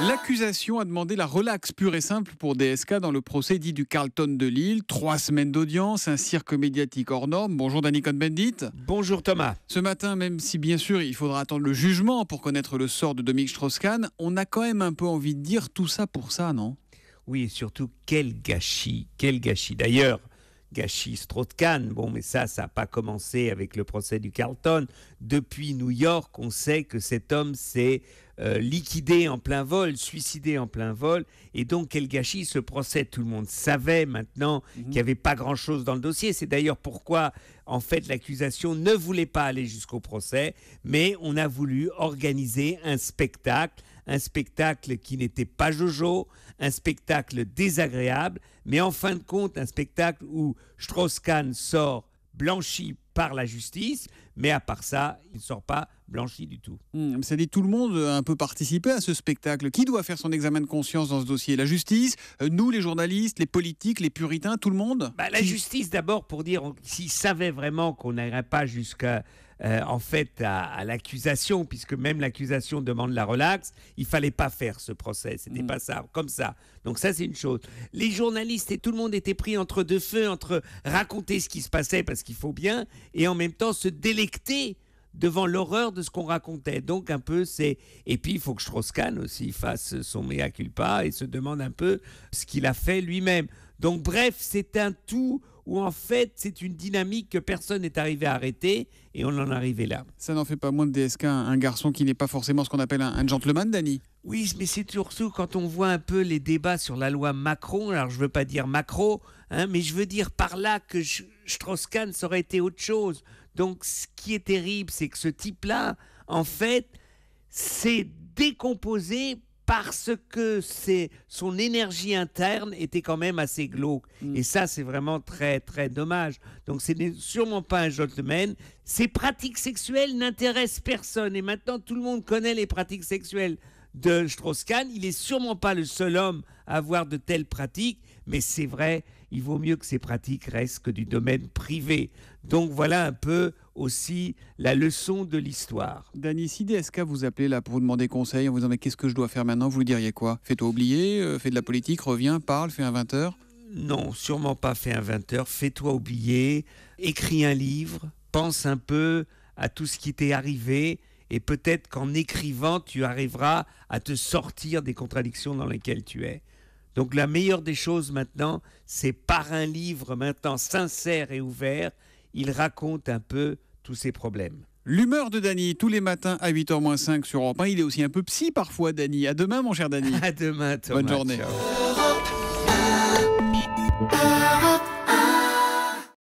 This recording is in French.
L'accusation a demandé la relaxe pure et simple pour DSK dans le procès dit du Carlton de Lille. 3 semaines d'audience, un cirque médiatique hors norme. Bonjour Danny Cohn-Bendit. Bonjour Thomas. Ce matin, même si bien sûr il faudra attendre le jugement pour connaître le sort de Dominique Strauss-Kahn, on a quand même un peu envie de dire tout ça pour ça, non ? Oui, et surtout, quel gâchis, quel gâchis. D'ailleurs, gâchis Strauss-Kahn, bon, mais ça n'a pas commencé avec le procès du Carlton. Depuis New York, on sait que cet homme s'est liquidé en plein vol, suicidé en plein vol. Et donc, quel gâchis, ce procès, tout le monde savait maintenant qu'il n'y avait pas grand-chose dans le dossier. C'est d'ailleurs pourquoi, en fait, l'accusation ne voulait pas aller jusqu'au procès, mais on a voulu organiser un spectacle qui n'était pas jojo, un spectacle désagréable, mais en fin de compte, un spectacle où Strauss-Kahn sort blanchi par la justice, mais à part ça, il ne sort pas blanchi du tout. Ça dit tout le monde a un peu participé à ce spectacle. Qui doit faire son examen de conscience dans ce dossier ? La justice, nous les journalistes, les politiques, les puritains, tout le monde ? La justice d'abord pour dire s'ils savaient vraiment qu'on n'irait pas jusqu'à en fait à l'accusation, puisque même l'accusation demande la relaxe, il fallait pas faire ce procès, c'était pas ça, comme ça. Donc ça c'est une chose. Les journalistes et tout le monde était pris entre deux feux, entre raconter ce qui se passait parce qu'il faut bien, et en même temps se délecter devant l'horreur de ce qu'on racontait. Donc un peu c'est... Et puis il faut que Strauss-Kahn aussi fasse son mea culpa et se demande un peu ce qu'il a fait lui-même. Donc bref, c'est un tout où en fait c'est une dynamique que personne n'est arrivé à arrêter et on en est arrivé là. Ça n'en fait pas moins de DSK un garçon qui n'est pas forcément ce qu'on appelle un gentleman, Danny. Oui, mais c'est surtout quand on voit un peu les débats sur la loi Macron, alors je veux pas dire Macron, mais je veux dire par là que Strauss-Kahn ça aurait été autre chose. Donc ce qui est terrible, c'est que ce type-là, en fait, s'est décomposé parce que son énergie interne était quand même assez glauque. Et ça, c'est vraiment très, très dommage. Donc, ce n'est sûrement pas un gentleman. Ses pratiques sexuelles n'intéressent personne. Et maintenant, tout le monde connaît les pratiques sexuelles de Strauss-Kahn. Il n'est sûrement pas le seul homme à avoir de telles pratiques. Mais c'est vrai, il vaut mieux que ces pratiques restent que du domaine privé. Donc, voilà un peu aussi la leçon de l'histoire. Danny, si DSK vous appelait là pour vous demander conseil en vous disant mais qu'est-ce que je dois faire maintenant, vous lui diriez quoi ? Fais-toi oublier, fais de la politique, reviens, parle, fais un 20h ? Non, sûrement pas fais un 20h, fais-toi oublier, écris un livre, pense un peu à tout ce qui t'est arrivé et peut-être qu'en écrivant, tu arriveras à te sortir des contradictions dans lesquelles tu es. Donc la meilleure des choses maintenant, c'est par un livre maintenant sincère et ouvert, il raconte un peu tous ses problèmes. L'humeur de Danny, tous les matins à 8h-5 sur Europe 1. Il est aussi un peu psy parfois, Danny. À demain, mon cher Danny. À demain, Thomas. Bonne journée. Ciao.